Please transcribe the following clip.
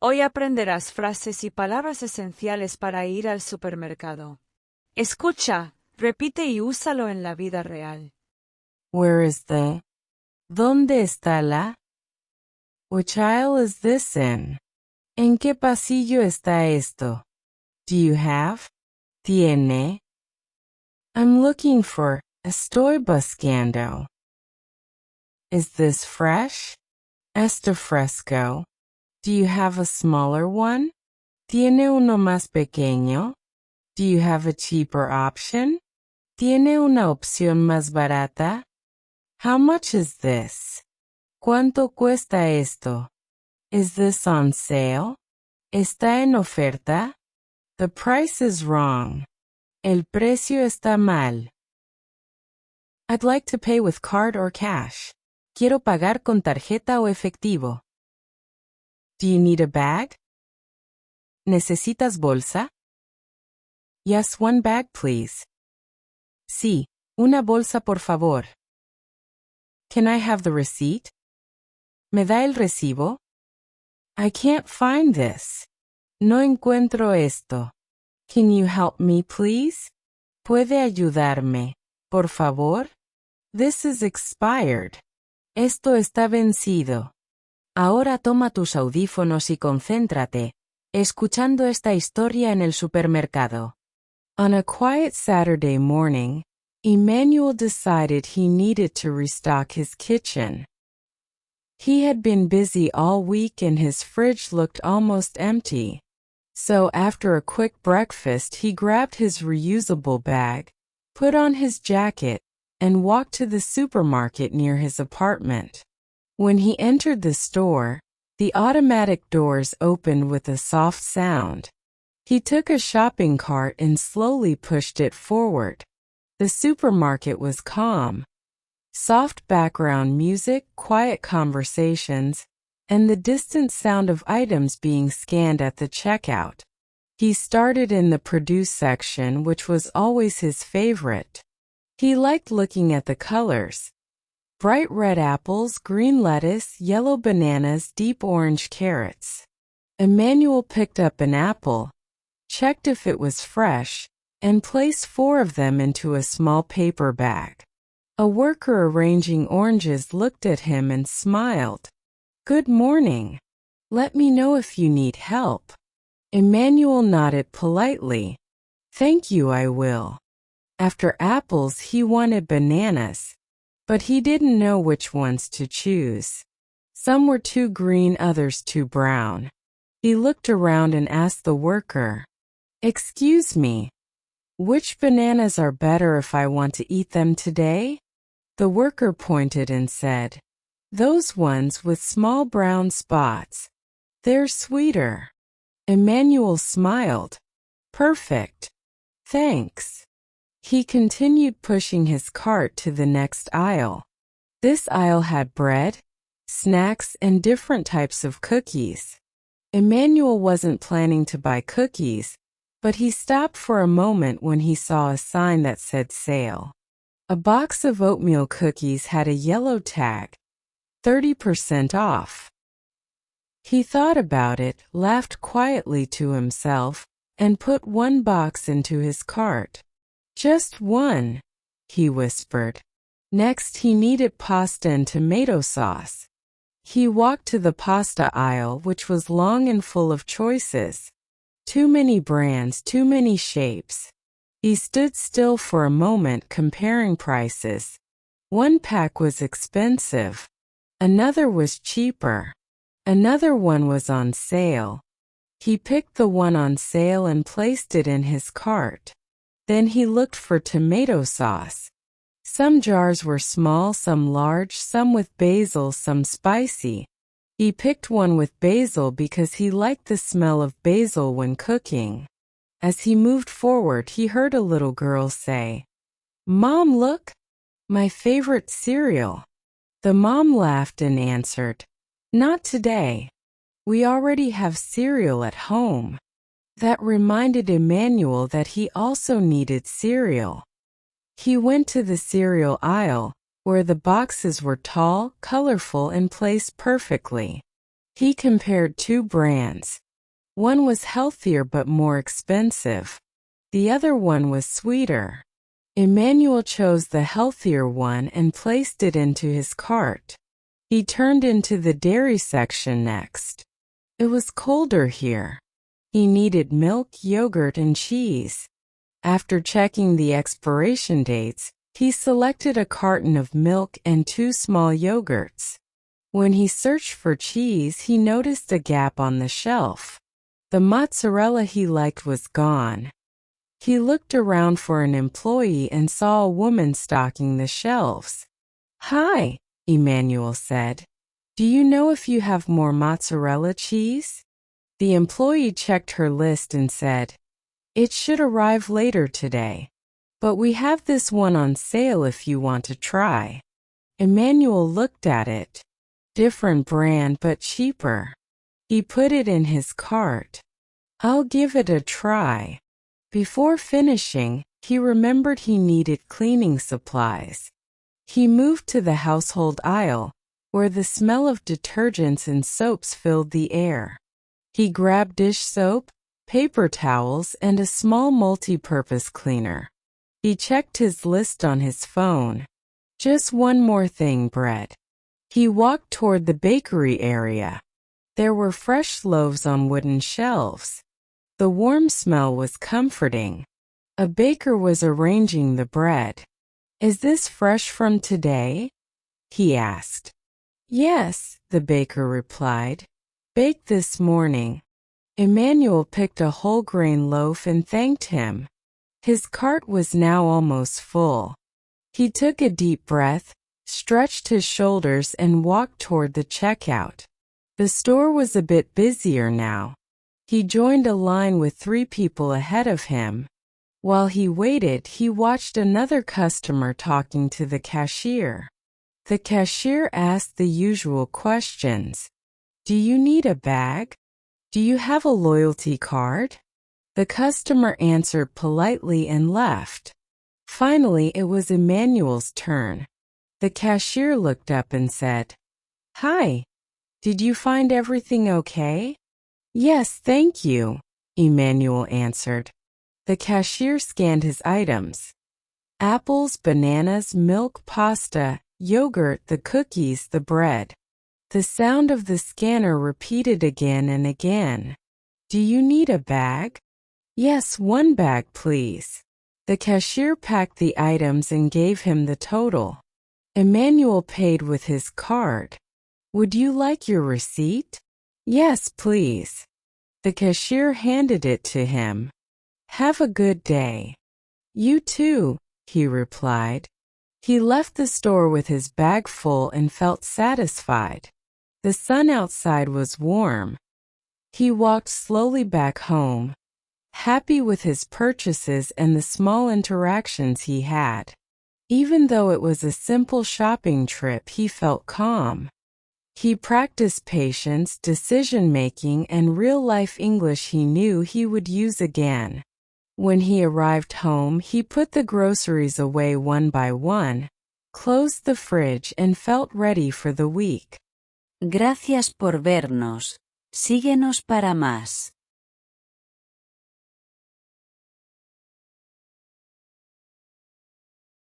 Hoy aprenderás frases y palabras esenciales para ir al supermercado. Escucha, repite y úsalo en la vida real. Where is the? ¿Dónde está la? Which aisle is this in? ¿En qué pasillo está esto? Do you have? ¿Tiene? I'm looking for. Estoy buscando. Is this fresh? ¿Está fresco? Do you have a smaller one? ¿Tiene uno más pequeño? Do you have a cheaper option? ¿Tiene una opción más barata? How much is this? ¿Cuánto cuesta esto? Is this on sale? ¿Está en oferta? The price is wrong. El precio está mal. I'd like to pay with card or cash. Quiero pagar con tarjeta o efectivo. Do you need a bag? ¿Necesitas bolsa? Yes, one bag, please. Sí, una bolsa, por favor. Can I have the receipt? ¿Me da el recibo? I can't find this. No encuentro esto. Can you help me, please? ¿Puede ayudarme, por favor? This is expired. Esto está vencido. Ahora toma tus audífonos y concéntrate, escuchando esta historia en el supermercado. On a quiet Saturday morning, Emmanuel decided he needed to restock his kitchen. He had been busy all week and his fridge looked almost empty. So after a quick breakfast he grabbed his reusable bag, put on his jacket, and walked to the supermarket near his apartment. When he entered the store, the automatic doors opened with a soft sound. He took a shopping cart and slowly pushed it forward. The supermarket was calm. Soft background music, quiet conversations, and the distant sound of items being scanned at the checkout. He started in the produce section, which was always his favorite. He liked looking at the colors. Bright red apples, green lettuce, yellow bananas, deep orange carrots. Emmanuel picked up an apple, checked if it was fresh, and placed 4 of them into a small paper bag. A worker arranging oranges looked at him and smiled. Good morning. Let me know if you need help. Emmanuel nodded politely. Thank you, I will. After apples, he wanted bananas, but he didn't know which ones to choose. Some were too green, others too brown. He looked around and asked the worker, "Excuse me, which bananas are better if I want to eat them today?" The worker pointed and said, "Those ones with small brown spots. They're sweeter." Emmanuel smiled. Perfect. Thanks. He continued pushing his cart to the next aisle. This aisle had bread, snacks, and different types of cookies. Emmanuel wasn't planning to buy cookies, but he stopped for a moment when he saw a sign that said sale. A box of oatmeal cookies had a yellow tag, 30% off. He thought about it, laughed quietly to himself, and put 1 box into his cart. Just 1, he whispered. Next he needed pasta and tomato sauce. He walked to the pasta aisle, which was long and full of choices. Too many brands, too many shapes. He stood still for a moment comparing prices. 1 pack was expensive. Another was cheaper. Another one was on sale. He picked the one on sale and placed it in his cart. Then he looked for tomato sauce. Some jars were small, some large, some with basil, some spicy. He picked one with basil because he liked the smell of basil when cooking. As he moved forward, he heard a little girl say, "Mom, look! My favorite cereal." The mom laughed and answered, "Not today. We already have cereal at home." That reminded Emmanuel that he also needed cereal. He went to the cereal aisle, where the boxes were tall, colorful, and placed perfectly. He compared two brands. One was healthier but more expensive. The other one was sweeter. Emmanuel chose the healthier one and placed it into his cart. He turned into the dairy section next. It was colder here. He needed milk, yogurt, and cheese. After checking the expiration dates, he selected a carton of milk and 2 small yogurts. When he searched for cheese, he noticed a gap on the shelf. The mozzarella he liked was gone. He looked around for an employee and saw a woman stocking the shelves. "Hi," Emmanuel said. "Do you know if you have more mozzarella cheese?" The employee checked her list and said, "It should arrive later today. But we have this one on sale if you want to try." Emmanuel looked at it. Different brand but cheaper. He put it in his cart. "I'll give it a try." Before finishing, he remembered he needed cleaning supplies. He moved to the household aisle, where the smell of detergents and soaps filled the air. He grabbed dish soap, paper towels, and a small multi-purpose cleaner. He checked his list on his phone. Just one more thing, bread. He walked toward the bakery area. There were fresh loaves on wooden shelves. The warm smell was comforting. A baker was arranging the bread. "Is this fresh from today?" he asked. "Yes," the baker replied. "Baked this morning." Emmanuel picked a whole grain loaf and thanked him. His cart was now almost full. He took a deep breath, stretched his shoulders, and walked toward the checkout. The store was a bit busier now. He joined a line with 3 people ahead of him. While he waited, he watched another customer talking to the cashier. The cashier asked the usual questions. "Do you need a bag? Do you have a loyalty card?" The customer answered politely and left. Finally, it was Emmanuel's turn. The cashier looked up and said, "Hi, did you find everything okay?" "Yes, thank you," Emmanuel answered. The cashier scanned his items. Apples, bananas, milk, pasta, yogurt, the cookies, the bread. The sound of the scanner repeated again and again. "Do you need a bag?" "Yes, 1 bag, please." The cashier packed the items and gave him the total. Emmanuel paid with his card. "Would you like your receipt?" "Yes, please." The cashier handed it to him. "Have a good day." "You too," he replied. He left the store with his bag full and felt satisfied. The sun outside was warm. He walked slowly back home, happy with his purchases and the small interactions he had. Even though it was a simple shopping trip, he felt calm. He practiced patience, decision-making, and real-life English he knew he would use again. When he arrived home, he put the groceries away one by one, closed the fridge, and felt ready for the week. Gracias por vernos. Síguenos para más.